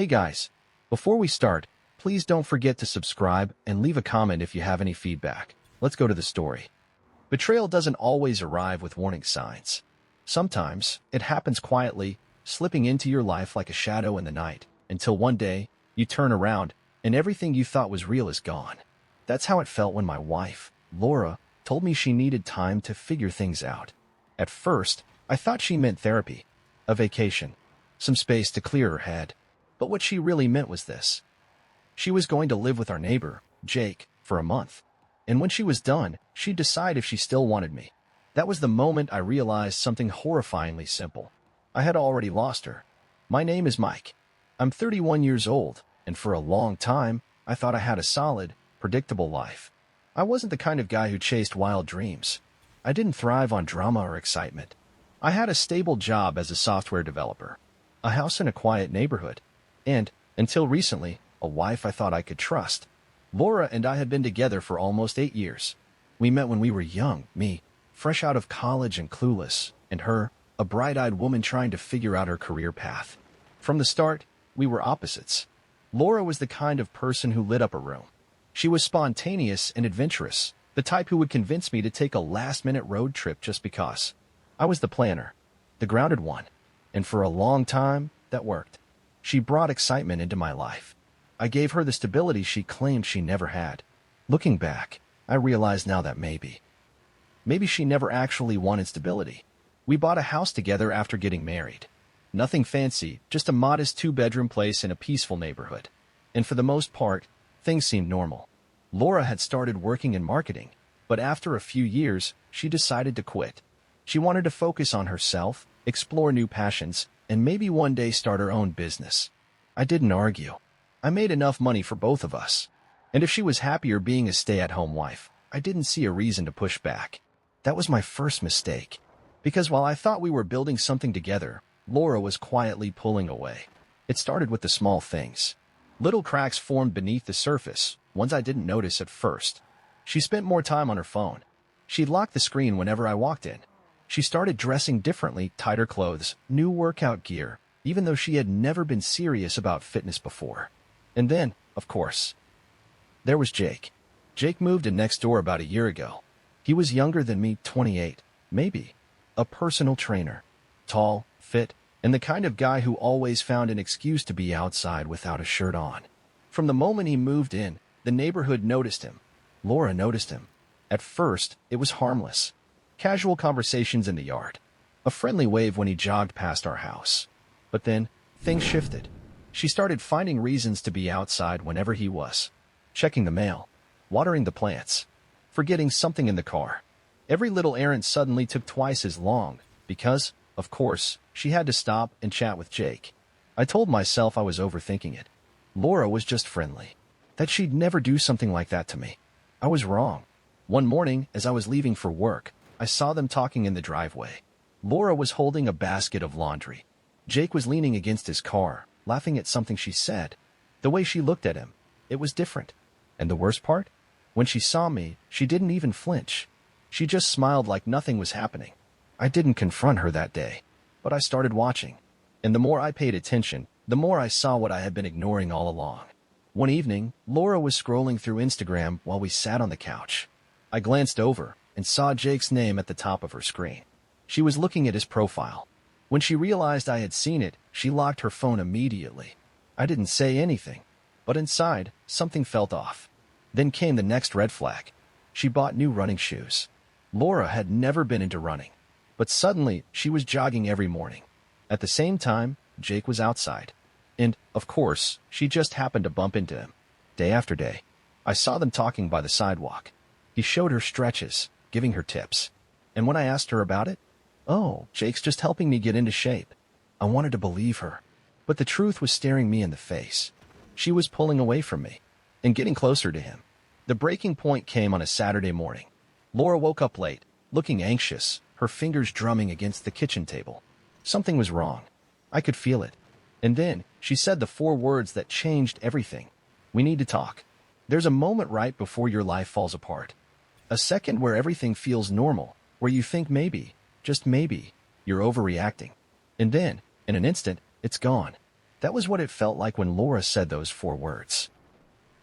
Hey guys, before we start, please don't forget to subscribe and leave a comment if you have any feedback. Let's go to the story. Betrayal doesn't always arrive with warning signs. Sometimes, it happens quietly, slipping into your life like a shadow in the night, until one day, you turn around, and everything you thought was real is gone. That's how it felt when my wife, Laura, told me she needed time to figure things out. At first, I thought she meant therapy, a vacation, some space to clear her head. But what she really meant was this. She was going to live with our neighbor, Jake, for a month. And when she was done, she'd decide if she still wanted me. That was the moment I realized something horrifyingly simple. I had already lost her. My name is Mike. I'm 31 years old, and for a long time, I thought I had a solid, predictable life. I wasn't the kind of guy who chased wild dreams. I didn't thrive on drama or excitement. I had a stable job as a software developer, a house in a quiet neighborhood, and, until recently, a wife I thought I could trust. Laura and I had been together for almost 8 years. We met when we were young, me, fresh out of college and clueless, and her, a bright-eyed woman trying to figure out her career path. From the start, we were opposites. Laura was the kind of person who lit up a room. She was spontaneous and adventurous, the type who would convince me to take a last-minute road trip just because. I was the planner, the grounded one, and for a long time, that worked. She brought excitement into my life. I gave her the stability she claimed she never had. Looking back, I realize now that maybe she never actually wanted stability. We bought a house together after getting married. Nothing fancy, just a modest 2-bedroom place in a peaceful neighborhood. And for the most part, things seemed normal. Laura had started working in marketing, but after a few years, she decided to quit. She wanted to focus on herself, explore new passions, and maybe one day start her own business. I didn't argue. I made enough money for both of us. And if she was happier being a stay-at-home wife, I didn't see a reason to push back. That was my first mistake. Because while I thought we were building something together, Laura was quietly pulling away. It started with the small things. Little cracks formed beneath the surface, ones I didn't notice at first. She spent more time on her phone. She'd lock the screen whenever I walked in. She started dressing differently, tighter clothes, new workout gear, even though she had never been serious about fitness before. And then, of course, there was Jake. Jake moved in next door about a year ago. He was younger than me, 28, maybe. A personal trainer. Tall, fit, and the kind of guy who always found an excuse to be outside without a shirt on. From the moment he moved in, the neighborhood noticed him. Laura noticed him. At first, it was harmless. Casual conversations in the yard. A friendly wave when he jogged past our house. But then, things shifted. She started finding reasons to be outside whenever he was. Checking the mail. Watering the plants. Forgetting something in the car. Every little errand suddenly took twice as long, because, of course, she had to stop and chat with Jake. I told myself I was overthinking it. Laura was just friendly. That she'd never do something like that to me. I was wrong. One morning, as I was leaving for work, I saw them talking in the driveway. Laura was holding a basket of laundry. Jake was leaning against his car, laughing at something she said. The way she looked at him, it was different. And the worst part? When she saw me, she didn't even flinch. She just smiled like nothing was happening. I didn't confront her that day, but I started watching. And the more I paid attention, the more I saw what I had been ignoring all along. One evening, Laura was scrolling through Instagram while we sat on the couch. I glanced over and saw Jake's name at the top of her screen. She was looking at his profile. When she realized I had seen it, she locked her phone immediately. I didn't say anything, but inside, something felt off. Then came the next red flag. She bought new running shoes. Laura had never been into running, but suddenly she was jogging every morning. At the same time, Jake was outside. And, of course, she just happened to bump into him. Day after day, I saw them talking by the sidewalk. He showed her stretches, giving her tips. And when I asked her about it, "Oh, Jake's just helping me get into shape." I wanted to believe her, but the truth was staring me in the face. She was pulling away from me and getting closer to him. The breaking point came on a Saturday morning. Laura woke up late, looking anxious, her fingers drumming against the kitchen table. Something was wrong. I could feel it. And then, she said the 4 words that changed everything. "We need to talk." There's a moment right before your life falls apart. A second where everything feels normal, where you think maybe, just maybe, you're overreacting. And then, in an instant, it's gone. That was what it felt like when Laura said those 4 words.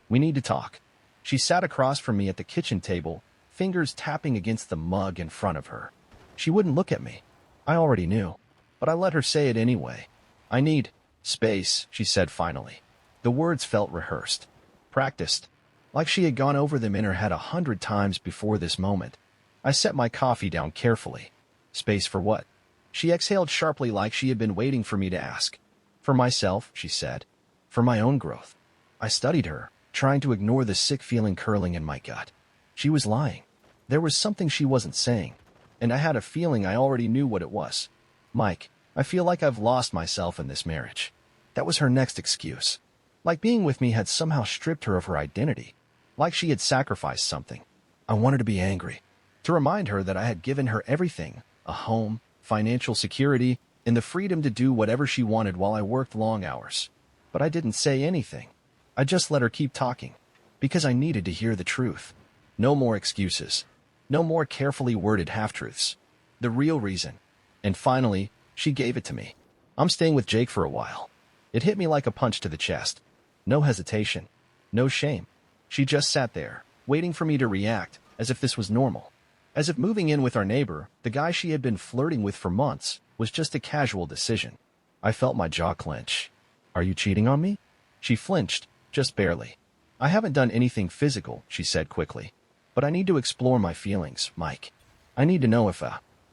We need to talk. She sat across from me at the kitchen table, fingers tapping against the mug in front of her. She wouldn't look at me. I already knew, but I let her say it anyway. I need space, she said finally. The words felt rehearsed, practiced, like she had gone over them in her head 100 times before this moment. I set my coffee down carefully. Space for what? She exhaled sharply like she had been waiting for me to ask. For myself, she said. For my own growth. I studied her, trying to ignore the sick feeling curling in my gut. She was lying. There was something she wasn't saying, and I had a feeling I already knew what it was. Mike, I feel like I've lost myself in this marriage. That was her next excuse. Like being with me had somehow stripped her of her identity. Like she had sacrificed something. I wanted to be angry. To remind her that I had given her everything, a home, financial security, and the freedom to do whatever she wanted while I worked long hours. But I didn't say anything. I just let her keep talking, because I needed to hear the truth. No more excuses. No more carefully worded half-truths. The real reason. And finally, she gave it to me. I'm staying with Jake for a while. It hit me like a punch to the chest. No hesitation. No shame. She just sat there, waiting for me to react, as if this was normal. As if moving in with our neighbor, the guy she had been flirting with for months, was just a casual decision. I felt my jaw clench. Are you cheating on me? She flinched, just barely. I haven't done anything physical, she said quickly. But I need to explore my feelings, Mike. I need to know if,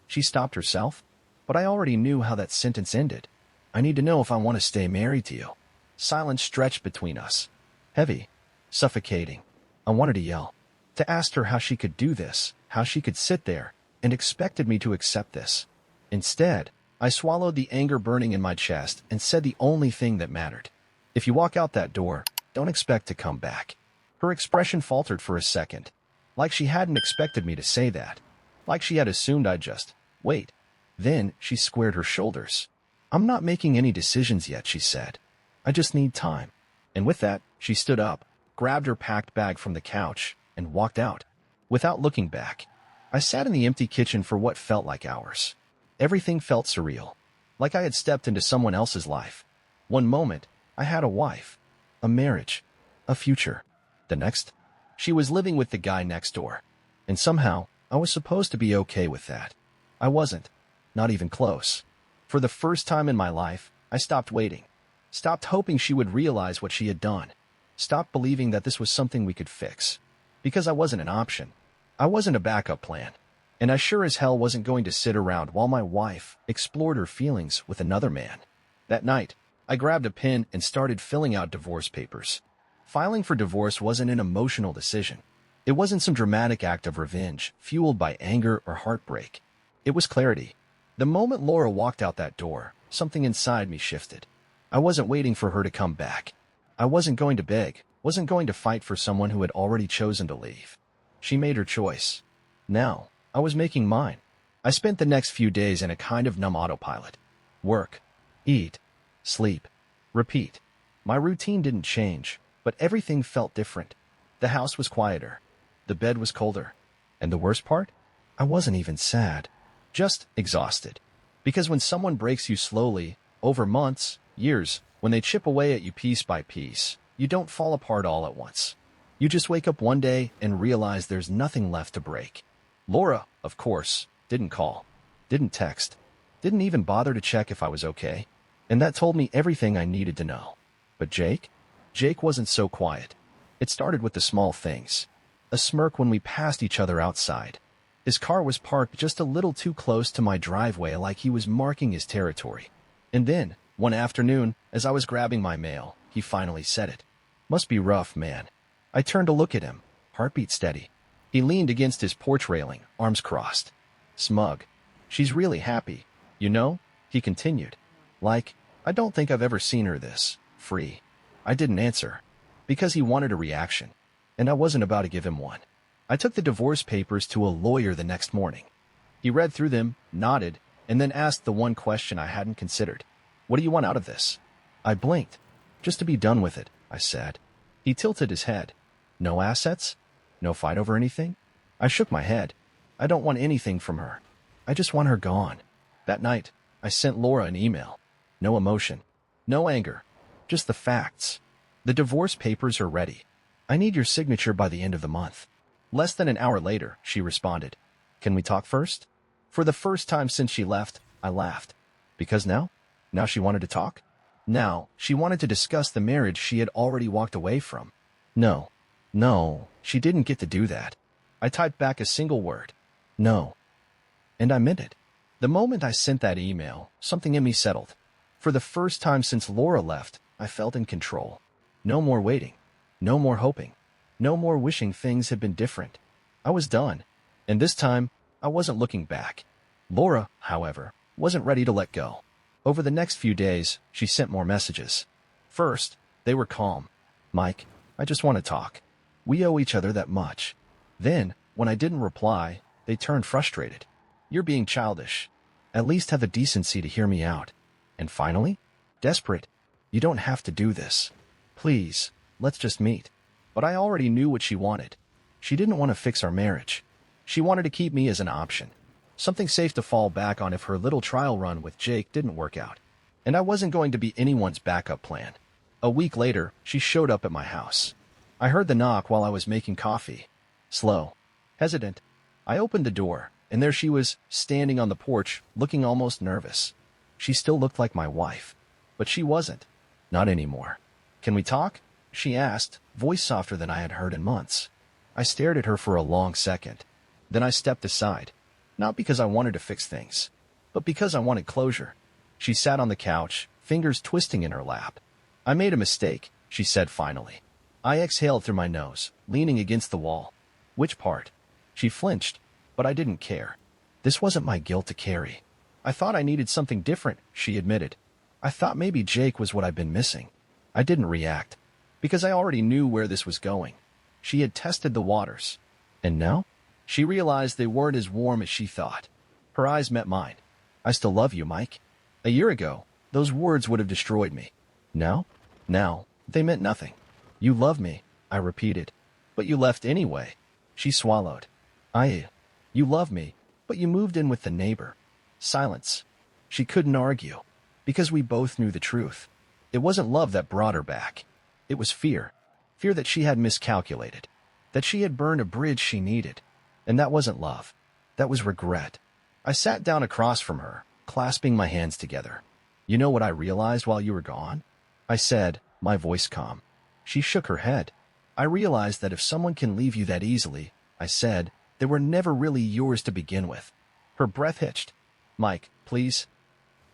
She stopped herself, but I already knew how that sentence ended. I need to know if I want to stay married to you. Silence stretched between us. Heavy. Suffocating. I wanted to yell. To ask her how she could do this, how she could sit there, and expected me to accept this. Instead, I swallowed the anger burning in my chest and said the only thing that mattered. If you walk out that door, don't expect to come back. Her expression faltered for a second, like she hadn't expected me to say that, like she had assumed I'd just wait. Then she squared her shoulders. I'm not making any decisions yet, she said. I just need time. And with that, she stood up, grabbed her packed bag from the couch, and walked out. Without looking back, I sat in the empty kitchen for what felt like hours. Everything felt surreal, like I had stepped into someone else's life. One moment, I had a wife, a marriage, a future. The next, she was living with the guy next door. And somehow, I was supposed to be okay with that. I wasn't, not even close. For the first time in my life, I stopped waiting. Stopped hoping she would realize what she had done. Stopped believing that this was something we could fix. Because I wasn't an option. I wasn't a backup plan. And I sure as hell wasn't going to sit around while my wife explored her feelings with another man. That night, I grabbed a pen and started filling out divorce papers. Filing for divorce wasn't an emotional decision. It wasn't some dramatic act of revenge, fueled by anger or heartbreak. It was clarity. The moment Laura walked out that door, something inside me shifted. I wasn't waiting for her to come back. I wasn't going to beg, wasn't going to fight for someone who had already chosen to leave. She made her choice. Now, I was making mine. I spent the next few days in a kind of numb autopilot. Work, eat, sleep, repeat. My routine didn't change, but everything felt different. The house was quieter. The bed was colder. And the worst part? I wasn't even sad. Just exhausted. Because when someone breaks you slowly, over months, years, when they chip away at you piece by piece, you don't fall apart all at once. You just wake up one day and realize there's nothing left to break. Laura, of course, didn't call, didn't text, didn't even bother to check if I was okay. And that told me everything I needed to know. But Jake? Jake wasn't so quiet. It started with the small things. A smirk when we passed each other outside. His car was parked just a little too close to my driveway, like he was marking his territory. And then, one afternoon, as I was grabbing my mail, he finally said it. Must be rough, man. I turned to look at him, heartbeat steady. He leaned against his porch railing, arms crossed. Smug. She's really happy. You know, he continued. Like, I don't think I've ever seen her this free. I didn't answer. Because he wanted a reaction. And I wasn't about to give him one. I took the divorce papers to a lawyer the next morning. He read through them, nodded, and then asked the one question I hadn't considered. What do you want out of this? I blinked. Just to be done with it, I said. He tilted his head. No assets? No fight over anything? I shook my head. I don't want anything from her. I just want her gone. That night, I sent Laura an email. No emotion. No anger. Just the facts. The divorce papers are ready. I need your signature by the end of the month. Less than an hour later, she responded. Can we talk first? For the first time since she left, I laughed. Because now? Now she wanted to talk? Now, she wanted to discuss the marriage she had already walked away from. No, she didn't get to do that. I typed back a single word. No. And I meant it. The moment I sent that email, something in me settled. For the first time since Laura left, I felt in control. No more waiting. No more hoping. No more wishing things had been different. I was done. And this time, I wasn't looking back. Laura, however, wasn't ready to let go. Over the next few days, she sent more messages. First, they were calm. Mike, I just want to talk. We owe each other that much. Then, when I didn't reply, they turned frustrated. You're being childish. At least have the decency to hear me out. And finally, desperate. You don't have to do this. Please, let's just meet. But I already knew what she wanted. She didn't want to fix our marriage. She wanted to keep me as an option. Something safe to fall back on if her little trial run with Jake didn't work out. And I wasn't going to be anyone's backup plan. A week later, she showed up at my house. I heard the knock while I was making coffee. Slow. Hesitant. I opened the door, and there she was, standing on the porch, looking almost nervous. She still looked like my wife. But she wasn't. Not anymore. Can we talk? She asked, voice softer than I had heard in months. I stared at her for a long second. Then I stepped aside. Not because I wanted to fix things, but because I wanted closure. She sat on the couch, fingers twisting in her lap. I made a mistake, she said finally. I exhaled through my nose, leaning against the wall. Which part? She flinched, but I didn't care. This wasn't my guilt to carry. I thought I needed something different, she admitted. I thought maybe Jake was what I'd been missing. I didn't react, because I already knew where this was going. She had tested the waters. And now? She realized they weren't as warm as she thought. Her eyes met mine. I still love you, Mike. A year ago, those words would have destroyed me. Now, they meant nothing. You love me, I repeated. But you left anyway. She swallowed. You love me, but you moved in with the neighbor. Silence. She couldn't argue, because we both knew the truth. It wasn't love that brought her back. It was fear. Fear that she had miscalculated. That she had burned a bridge she needed. And that wasn't love. That was regret. I sat down across from her, clasping my hands together. You know what I realized while you were gone? I said, my voice calm. She shook her head. I realized that if someone can leave you that easily, I said, they were never really yours to begin with. Her breath hitched. Mike, please.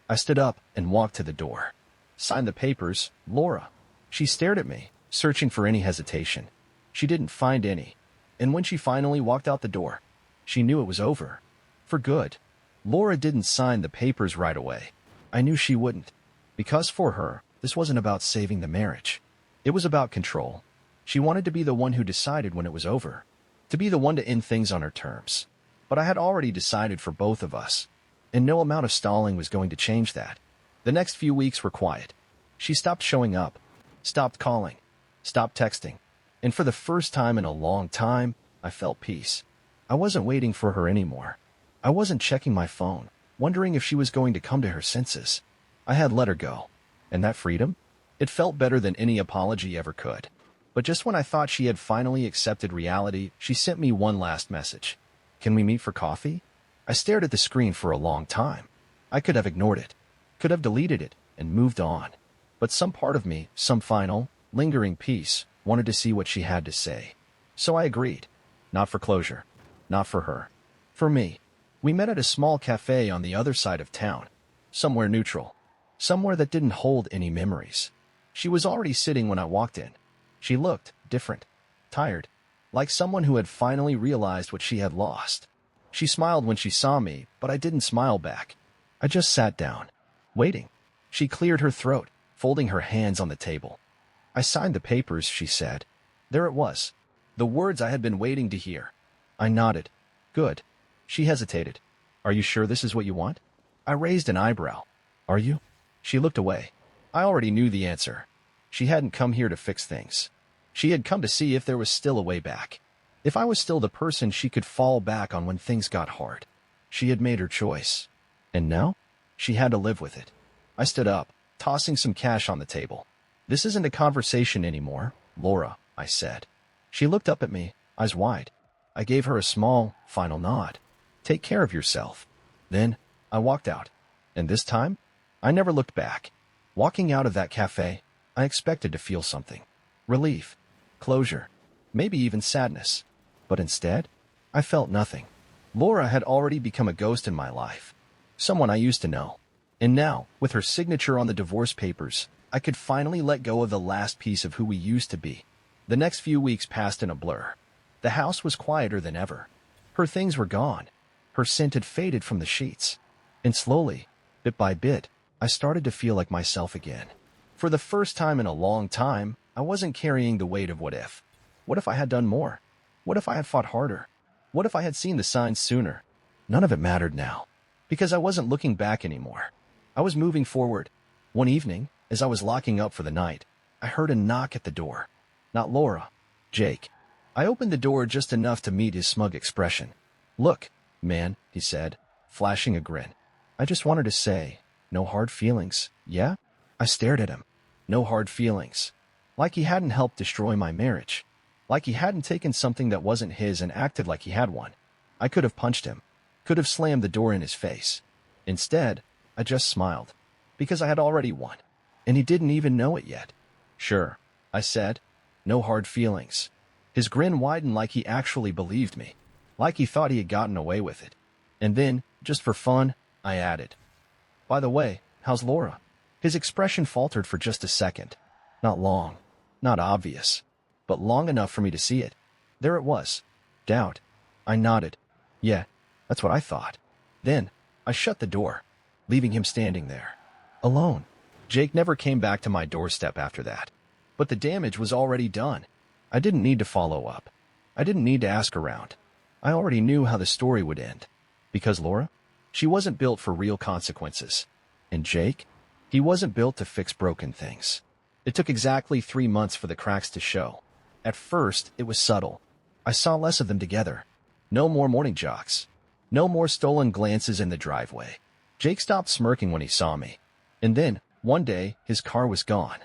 I stood up and walked to the door. Sign the papers, Laura. She stared at me, searching for any hesitation. She didn't find any. And when she finally walked out the door, she knew it was over. For good. Laura didn't sign the papers right away. I knew she wouldn't. Because for her, this wasn't about saving the marriage. It was about control. She wanted to be the one who decided when it was over. To be the one to end things on her terms. But I had already decided for both of us. And no amount of stalling was going to change that. The next few weeks were quiet. She stopped showing up. Stopped calling. Stopped texting. And for the first time in a long time, I felt peace. I wasn't waiting for her anymore. I wasn't checking my phone, wondering if she was going to come to her senses. I had let her go. And that freedom? It felt better than any apology ever could. But just when I thought she had finally accepted reality, she sent me one last message. Can we meet for coffee? I stared at the screen for a long time. I could have ignored it, could have deleted it, and moved on. But some part of me, some final, lingering piece, wanted to see what she had to say. So I agreed. Not for closure. Not for her. For me. We met at a small cafe on the other side of town. Somewhere neutral. Somewhere that didn't hold any memories. She was already sitting when I walked in. She looked different. Tired. Like someone who had finally realized what she had lost. She smiled when she saw me, but I didn't smile back. I just sat down. Waiting. She cleared her throat, folding her hands on the table. I signed the papers, she said. There it was. The words I had been waiting to hear. I nodded. Good. She hesitated. Are you sure this is what you want? I raised an eyebrow. Are you? She looked away. I already knew the answer. She hadn't come here to fix things. She had come to see if there was still a way back. If I was still the person she could fall back on when things got hard. She had made her choice. And now? She had to live with it. I stood up, tossing some cash on the table. This isn't a conversation anymore, Laura, I said. She looked up at me, eyes wide. I gave her a small, final nod. Take care of yourself. Then, I walked out. And this time, I never looked back. Walking out of that cafe, I expected to feel something. Relief, closure, maybe even sadness. But instead, I felt nothing. Laura had already become a ghost in my life. Someone I used to know. And now, with her signature on the divorce papers, I could finally let go of the last piece of who we used to be. The next few weeks passed in a blur. The house was quieter than ever. Her things were gone. Her scent had faded from the sheets. And slowly, bit by bit, I started to feel like myself again. For the first time in a long time, I wasn't carrying the weight of what if. What if I had done more? What if I had fought harder? What if I had seen the signs sooner? None of it mattered now, because I wasn't looking back anymore. I was moving forward. One evening, as I was locking up for the night, I heard a knock at the door. Not Laura. Jake. I opened the door just enough to meet his smug expression. Look, man, he said, flashing a grin. I just wanted to say, no hard feelings, yeah? I stared at him. No hard feelings. Like he hadn't helped destroy my marriage. Like he hadn't taken something that wasn't his and acted like he had one. I could have punched him. Could have slammed the door in his face. Instead, I just smiled. Because I had already won. And he didn't even know it yet. Sure, I said. No hard feelings. His grin widened like he actually believed me. Like he thought he had gotten away with it. And then, just for fun, I added, by the way, how's Laura? His expression faltered for just a second. Not long. Not obvious. But long enough for me to see it. There it was. Doubt. I nodded. Yeah, that's what I thought. Then, I shut the door, leaving him standing there. Alone. Jake never came back to my doorstep after that. But the damage was already done. I didn't need to follow up. I didn't need to ask around. I already knew how the story would end. Because Laura? She wasn't built for real consequences. And Jake? He wasn't built to fix broken things. It took exactly 3 months for the cracks to show. At first, it was subtle. I saw less of them together. No more morning jogs. No more stolen glances in the driveway. Jake stopped smirking when he saw me. And then, one day, his car was gone.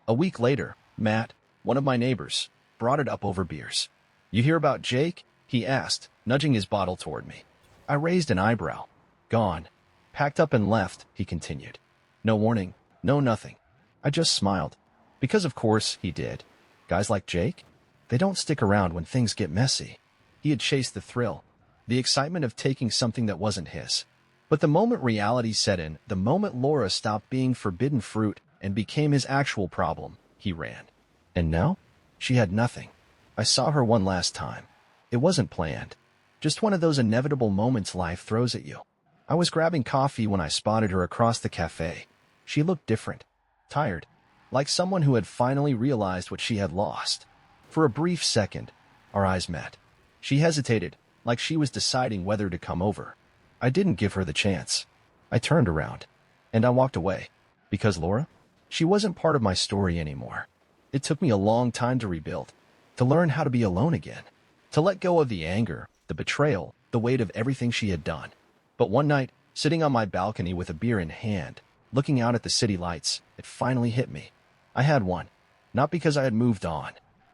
A week later, Matt, one of my neighbors, brought it up over beers. You hear about Jake? He asked, nudging his bottle toward me. I raised an eyebrow. Gone. Packed up and left, he continued. No warning, no nothing. I just smiled. Because of course he did. Guys like Jake? They don't stick around when things get messy. He had chased the thrill, the excitement of taking something that wasn't his. But the moment reality set in, the moment Laura stopped being forbidden fruit and became his actual problem, he ran. And now? She had nothing. I saw her one last time. It wasn't planned. Just one of those inevitable moments life throws at you. I was grabbing coffee when I spotted her across the cafe. She looked different. Tired. Like someone who had finally realized what she had lost. For a brief second, our eyes met. She hesitated, like she was deciding whether to come over. I didn't give her the chance. I turned around. And I walked away. Because Laura? She wasn't part of my story anymore. It took me a long time to rebuild. To learn how to be alone again. To let go of the anger, the betrayal, the weight of everything she had done. But one night, sitting on my balcony with a beer in hand, looking out at the city lights, it finally hit me. I had won. Not because I had moved on.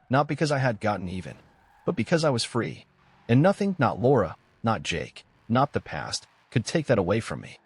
Not because I had gotten even. But because I was free. And nothing, not Laura, not Jake, not the past, could take that away from me.